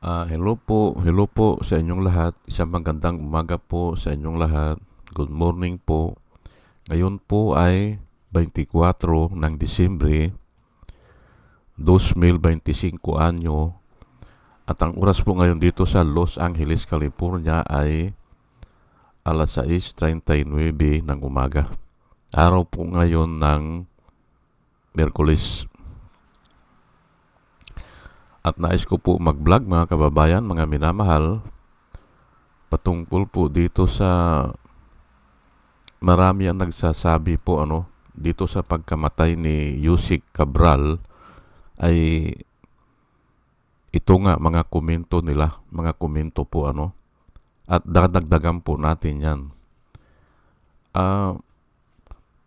Hello po sa inyong lahat. Isang magandang umaga po sa inyong lahat. Good morning po. Ngayon po ay 24 ng Disyembre 2025 anyo at ang oras po ngayon dito sa Los Angeles, California ay alas 6:39 ng umaga. Araw po ngayon ng Miyerkules. At nais ko po mag-vlog mga kababayan, mga minamahal, patungkol po dito sa marami ang nagsasabi po dito sa pagkamatay ni Yusik Cabral ay ito nga mga komento nila, mga komento po at dadagdagan po natin 'yan.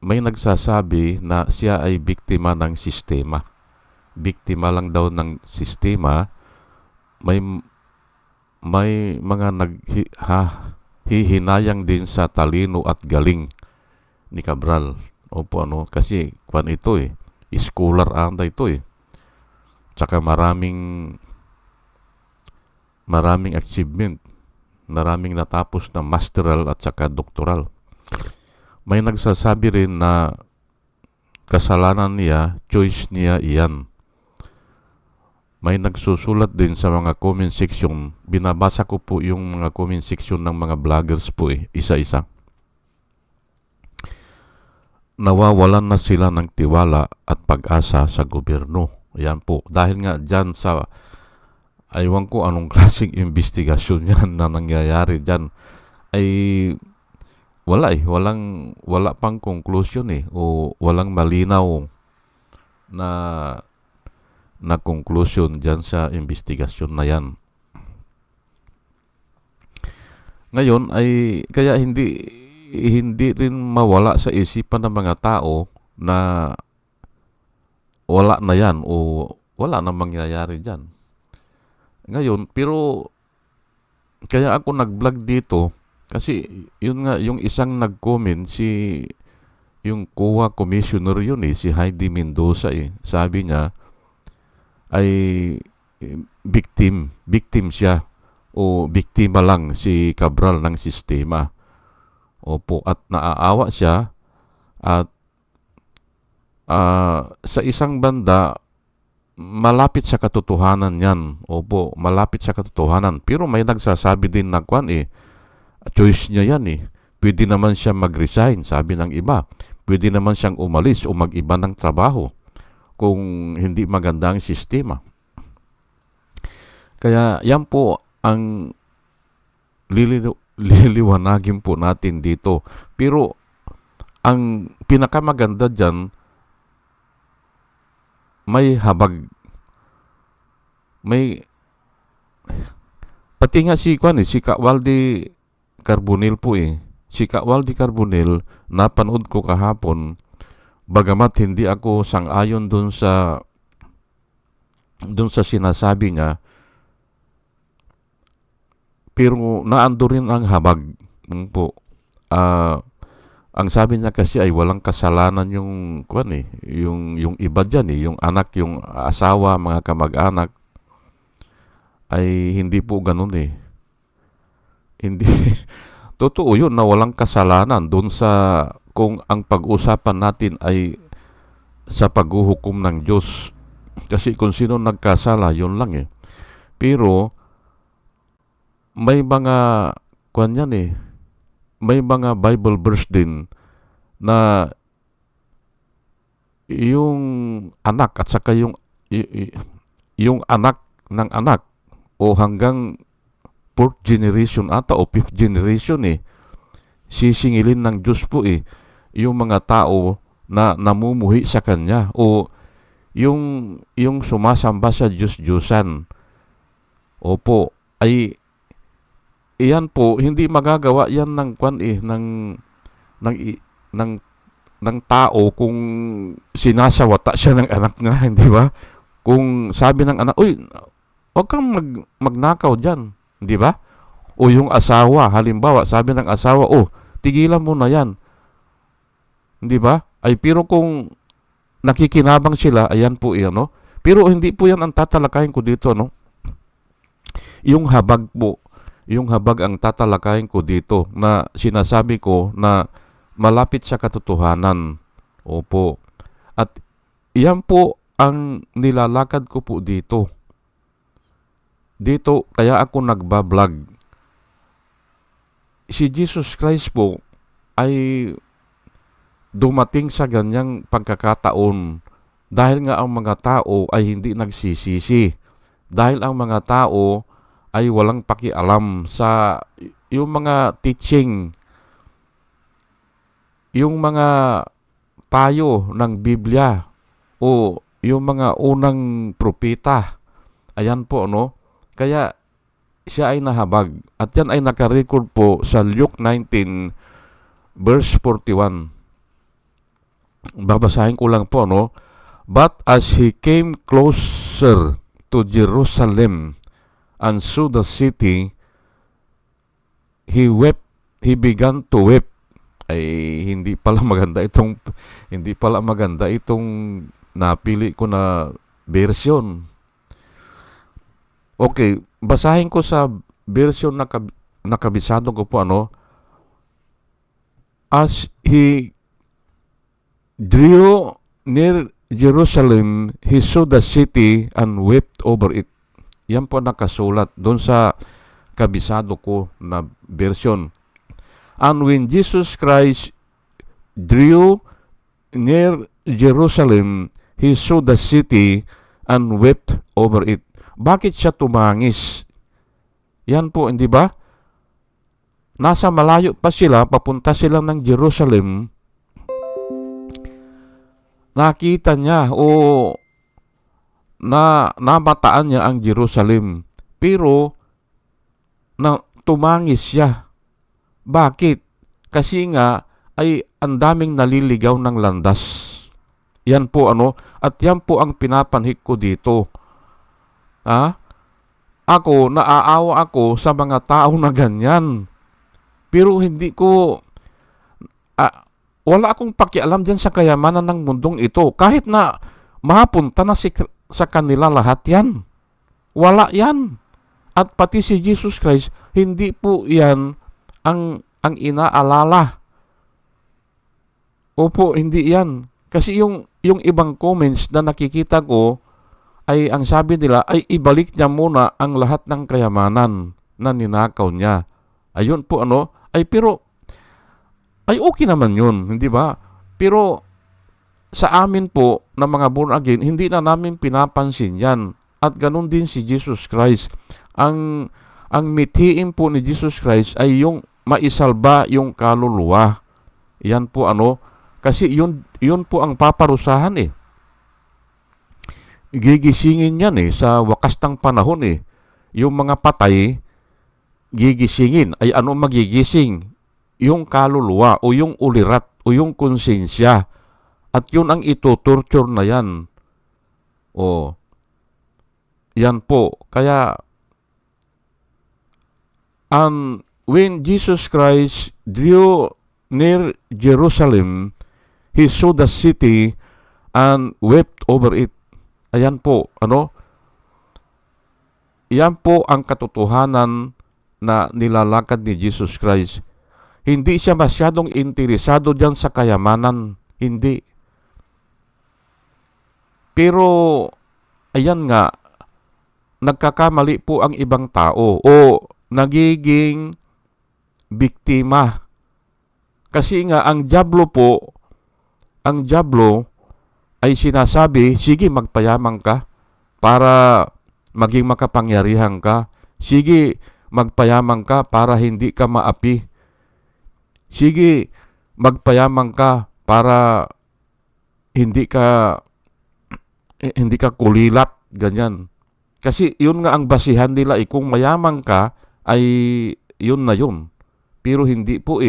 May nagsasabi na siya ay biktima ng sistema. Biktima lang daw ng sistema. May mga hihinayang din sa talino at galing ni Cabral. Opo kasi kwan ito scholar anda ito Tsaka maraming achievement, maraming natapos na masteral at saka doctoral. May nagsasabi rin na kasalanan niya, choice niya iyan. May nagsusulat din sa mga comment section. Binabasa ko po yung mga comment section ng mga vloggers po isa-isa. Nawawalan na sila ng tiwala at pag-asa sa gobyerno. Ayan po. Dahil nga dyan sa, aywan ko anong klaseng investigasyon yan na nangyayari dyan, ay wala pang conclusion o walang malinaw na conclusion dyan sa investigasyon na yan. Ngayon ay kaya hindi rin mawala sa isipan ng mga tao na wala na yan o wala na mangyayari dyan. Ngayon, pero kaya ako nag-vlog dito kasi yun nga, yung isang nag-comment, yung COA commissioner yun si Heidi Mendoza sabi niya ay victim siya o biktima lang si Cabral ng sistema. Opo, at naaawa siya at sa isang banda malapit sa katotohanan yan. Opo, malapit sa katotohanan. Pero may nagsasabi din na choice niya yan Pwede naman siya mag-resign, sabi ng iba. Pwede naman siyang umalis o mag-iba ng trabaho kung hindi maganda ang sistema. Kaya yan po ang liliwanagin po natin dito. Pero ang pinakamaganda dyan, may habag, pati nga si Kawaldi Carbonell po Si Kawaldi Carbonell, napanood ko kahapon, bagamat hindi ako sang-ayon dun sa sinasabi niya, pero naando rin ang habag po. Ang sabi niya kasi ay walang kasalanan yung yung iba diyan yung anak, yung asawa, mga kamag-anak ay hindi po ganoon Hindi totoo yun na walang kasalanan doon sa kung ang pag-usapan natin ay sa paghuhukom ng Diyos. Kasi kung sino nagkasala, yun lang Pero may mga may mga Bible verse din na yung anak at saka yung anak ng anak o hanggang 4th generation ata o 5th generation sisingilin ng Diyos po yung mga tao na namumuhi sa Kanya o yung sumasamba sa Diyos-Diyosan. Opo, ay iyan po hindi magagawa yan ng ng tao kung sinasawata siya ng anak nga, hindi ba? Kung sabi ng anak, uy, huwag kang magnakaw dyan, hindi ba? O yung asawa, halimbawa, sabi ng asawa, tigilan mo na yan, hindi ba? Ay, pero kung nakikinabang sila, ayan po Pero hindi po yan ang tatalakayin ko dito, yung habag po, yung habag ang tatalakayin ko dito na sinasabi ko na malapit sa katotohanan. Opo. At yan po ang nilalakad ko po dito. Dito, kaya ako nagbablog. Si Jesus Christ po ay dumating sa ganyang pagkakataon dahil nga ang mga tao ay hindi nagsisisi. Dahil ang mga tao ay walang pakialam sa yung mga teaching, yung mga payo ng Biblia o yung mga unang propeta. Ayan po, no? Kaya siya ay nahabag. At yan ay nakarecord po sa Luke 19 verse 41. Babasahin ko lang po, no? But as he came closer to Jerusalem and saw the city, he began to weep. Ay hindi pala maganda itong napili ko na version. Okay, basahin ko sa version na nakabisado ko po, ano? As he drew near Jerusalem, he saw the city and wept over it. Yan po nakasulat doon sa kabisado ko na version. And when Jesus Christ drew near Jerusalem, he saw the city and wept over it. Bakit siya tumangis? Yan po, hindi ba? Nasa malayo pa sila, papunta sila ng Jerusalem. Nakita niya o namataan niya ang Jerusalem. Pero tumangis siya. Bakit? Kasi nga ay ang daming naliligaw ng landas. Yan po, ano? At yan po ang pinapanhik ko dito. Ako, naaawa ako sa mga tao na ganyan. Pero hindi ko, wala akong pakialam dyan sa kayamanan ng mundong ito. Kahit na mapunta na sa kanila lahat yan. Wala yan. At pati si Jesus Christ, hindi po yan ang inaalala. Opo, hindi yan. Kasi yung ibang comments na nakikita ko, ay ang sabi nila ay ibalik niya muna ang lahat ng kayamanan na ninakaw niya. Ayun po, ano? Pero ay okay naman yun, hindi ba? Pero sa amin po na mga born again, hindi na namin pinapansin yan. At ganun din si Jesus Christ. Ang mithiin po ni Jesus Christ ay yung maisalba yung kaluluwa. Yan po, ano? Kasi yun po ang paparusahan eh. Gigisingin yan sa wakas ng panahon eh. Yung mga patay, gigisingin. Ay ano magigising? Yung kaluluwa o yung ulirat o yung konsensya. At yun ang itutorture na yan. Yan po. Kaya, when Jesus Christ drew near Jerusalem, he saw the city and wept over it. Ayan po, ano? Yan po ang katotohanan na nilalakad ni Jesus Christ. Hindi siya masyadong interesado dyan sa kayamanan. Hindi. Pero, ayan nga, nagkakamali po ang ibang tao o nagiging biktima. Kasi nga, ang dyablo ay sinasabi, sige magpayaman ka para maging makapangyarihan ka. Sige magpayaman ka para hindi ka maapi. Sige magpayaman ka para hindi ka kulilat, ganyan. Kasi yun nga ang basihan nila kung mayaman ka ay yun na yun. Pero hindi po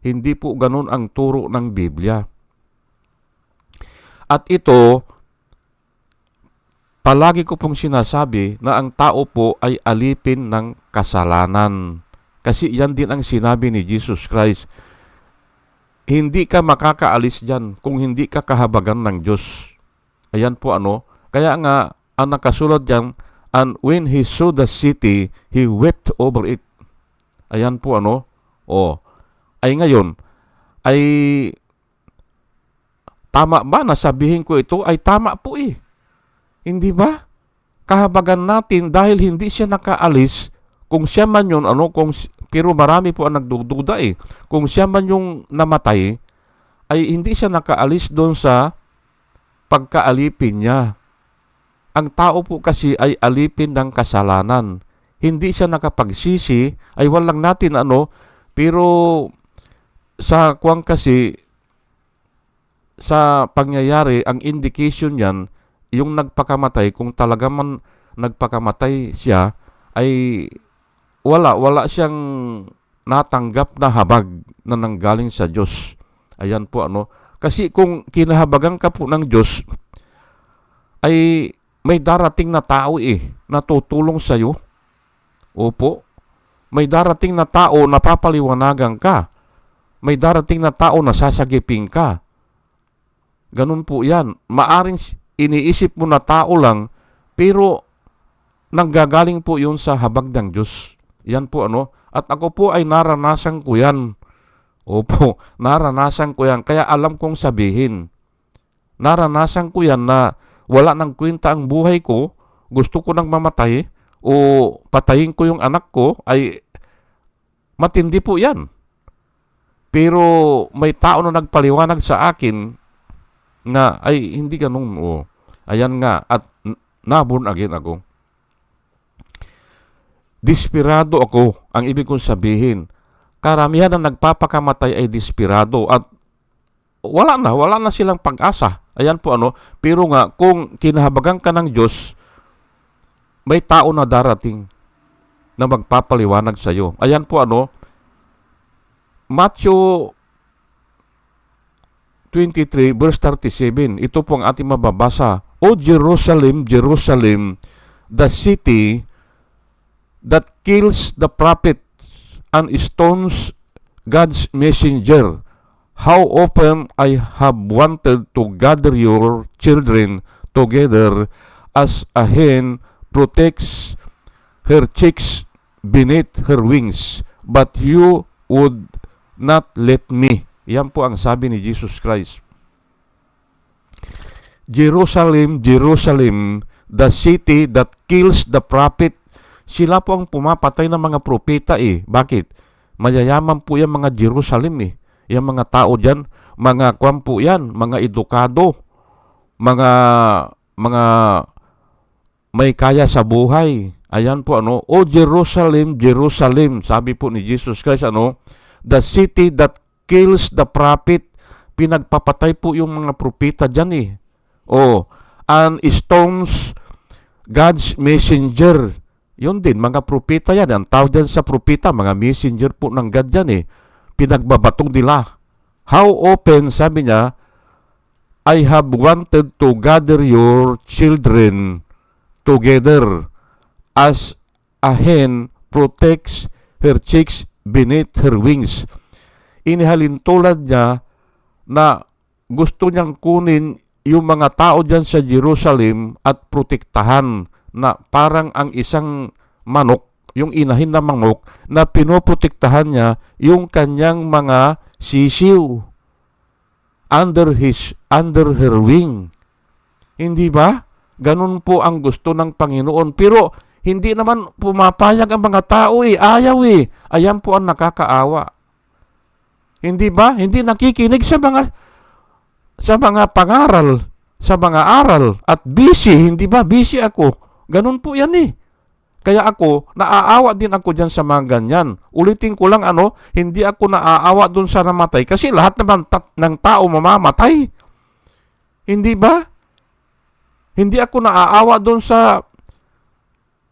Hindi po ganun ang turo ng Biblia. At ito, palagi ko pong sinasabi na ang tao po ay alipin ng kasalanan. Kasi yan din ang sinabi ni Jesus Christ. Hindi ka makakaalis dyan kung hindi ka kahabagan ng Diyos. Ayan po, ano. Kaya nga, ang nakasulat dyan, And when he saw the city, he wept over it. Ayan po ano. Ay ngayon, ay tama ba na sabihin ko ito? Ay tama po eh. Hindi ba? Kahabagan natin dahil hindi siya nakaalis, kung siya man yun, pero marami po ang nagdududa eh. Kung siya man yung namatay, ay hindi siya nakaalis doon sa pagkaalipin niya. Ang tao po kasi ay alipin ng kasalanan. Hindi siya nakapagsisi, ay walang natin pero sa kasi, sa pangyayari, ang indication yan, yung nagpakamatay, kung talaga man nagpakamatay siya, ay wala siyang natanggap na habag na nanggaling sa Diyos. Ayan po Kasi kung kinahabagan ka po ng Diyos, ay may darating na tao na tutulong sa iyo. Opo. May darating na tao na papaliwanagan ka. May darating na tao na sasagipin ka. Ganun po yan. Maaring iniisip mo na tao lang, pero nanggagaling po yun sa habag ng Diyos. Yan po At ako po ay naranasan ko yan. Opo, naranasan ko yan. Kaya alam kong sabihin. Naranasan ko yan na wala nang kwenta ang buhay ko, gusto ko nang mamatay, o patayin ko yung anak ko, ay matindi po yan. Pero may tao na nagpaliwanag sa akin na ay hindi ganun. Ayan nga, at naborn again ako. Desperado ako, ang ibig kong sabihin. Karamihan na nagpapakamatay ay desperado at wala na silang pag-asa. Ayan po pero nga, kung kinahabagan ka ng Diyos, may tao na darating na magpapaliwanag sa iyo. Ayan po Matthew 23 verse 37. Ito po ang ating mababasa. O Jerusalem, Jerusalem, the city that kills the prophets and stones God's messenger. How often I have wanted to gather your children together as a hen protects her chicks beneath her wings, but you would not let me. Yan po ang sabi ni Jesus Christ. Jerusalem, Jerusalem, the city that kills the prophet. Sila po ang pumapatay ng mga propeta Bakit? Mayayaman po yan mga Jerusalem Yung mga tao dyan, mga po yan, mga edukado, mga may kaya sa buhay. Ayan po O Jerusalem, Jerusalem, sabi po ni Jesus Christ the city that kills the prophet. Pinagpapatay po yung mga propeta dyan and stones God's messenger. Yun din, mga propeta yan. Ang tawag dyan sa propeta, mga messenger po ng God yan pinagbabatong nila. How often, sabi niya, I have wanted to gather your children together as a hen protects her chicks beneath her wings. Inihalintulad niya na gusto niyang kunin yung mga tao dyan sa Jerusalem at protektahan na parang ang isang manok, yung inahin na manok, na pinoprotektahan niya yung kanyang mga sisiw under her wing. Hindi ba? Ganun po ang gusto ng Panginoon. Pero hindi naman pumapayag ang mga tao Ayaw Ayan po ang nakakaawa. Hindi ba? Hindi nakikinig sa mga pangaral, sa mga aral. At busy, hindi ba? Busy ako. Ganun po yan Kaya ako, naaawa din ako dyan sa mga ganyan. Ulitin ko lang hindi ako naaawa dun sa namatay kasi lahat naman ng tao mamamatay. Hindi ba? Hindi ako naaawa dun sa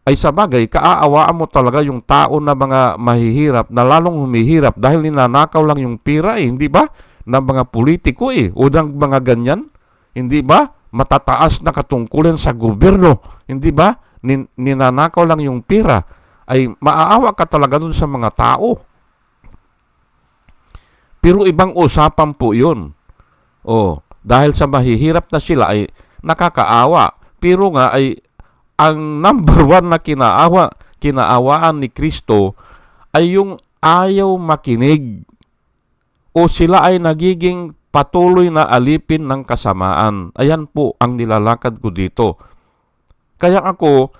sa bagay, kaaawaan mo talaga yung tao na mga mahihirap, na lalong humihirap dahil ninanakaw lang yung pira hindi ba? Ng mga politiko o ng mga ganyan. Hindi ba? Matataas na katungkulan sa gobyerno. Hindi ba? Ninanakaw lang yung pira. Ay maaawa ka talaga dun sa mga tao. Pero ibang usapan po yun. Dahil sa mahihirap na sila ay nakakaawa. Pero nga ay ang number one na kinaawaan ni Kristo ay yung ayaw makinig o sila ay nagiging patuloy na alipin ng kasamaan. Ayan po ang nilalakad ko dito. Kaya ako,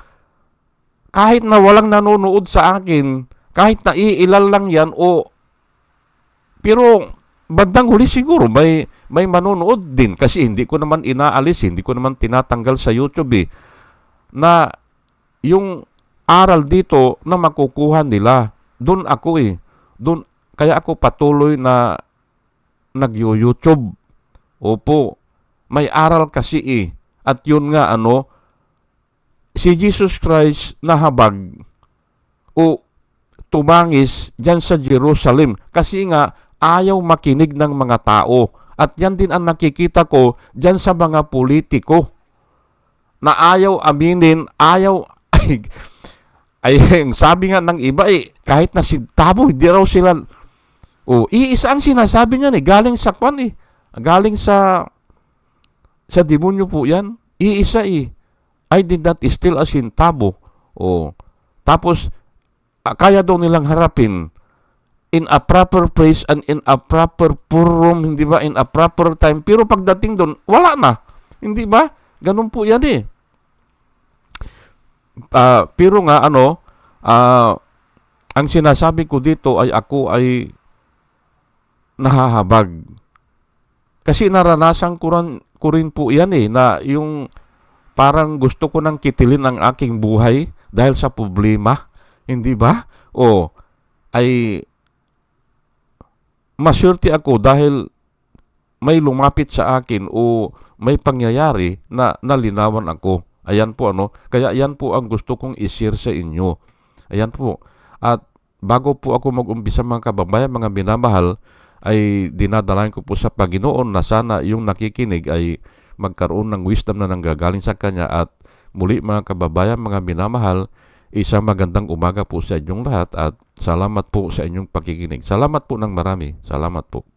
kahit na walang nanonood sa akin, kahit na iilan lang yan, pero bandang huli siguro may manonood din kasi hindi ko naman inaalis, hindi ko naman tinatanggal sa YouTube na yung aral dito na makukuha nila. Doon ako Doon, kaya ako patuloy na nag-YouTube. Opo, may aral kasi At yun nga si Jesus Christ nahabag o tumangis dyan sa Jerusalem kasi nga ayaw makinig ng mga tao. At yan din ang nakikita ko dyan sa mga politiko na ayaw aminin, ayaw ay sabi nga ng iba kahit na sintabo, hindi raw sila iisa ang sinasabi niya galing sa galing sa demonyo po yan. Iisa I did not steal a centavo. Tapos kaya daw nilang harapin in a proper place and in a proper forum, hindi ba? In a proper time. Pero pagdating doon, wala na. Hindi ba? Ganun po yan pero nga ang sinasabi ko dito ay ako ay nahahabag. Kasi naranasan ko rin po yan na yung parang gusto ko nang kitilin ang aking buhay dahil sa problema. Hindi ba? Ay masyerte ako dahil may lumapit sa akin o may pangyayari na nalinawan ako. Ayan po Kaya yan po ang gusto kong i-share sa inyo. Ayan po. At bago po ako mag-umpisa mga kababayan, mga minamahal, ay dinadalayan ko po sa Panginoon na sana yung nakikinig ay magkaroon ng wisdom na nanggagaling sa Kanya. At muli mga kababayan, mga minamahal, isang magandang umaga po sa inyong lahat at salamat po sa inyong pakikinig. Salamat po ng marami. Salamat po.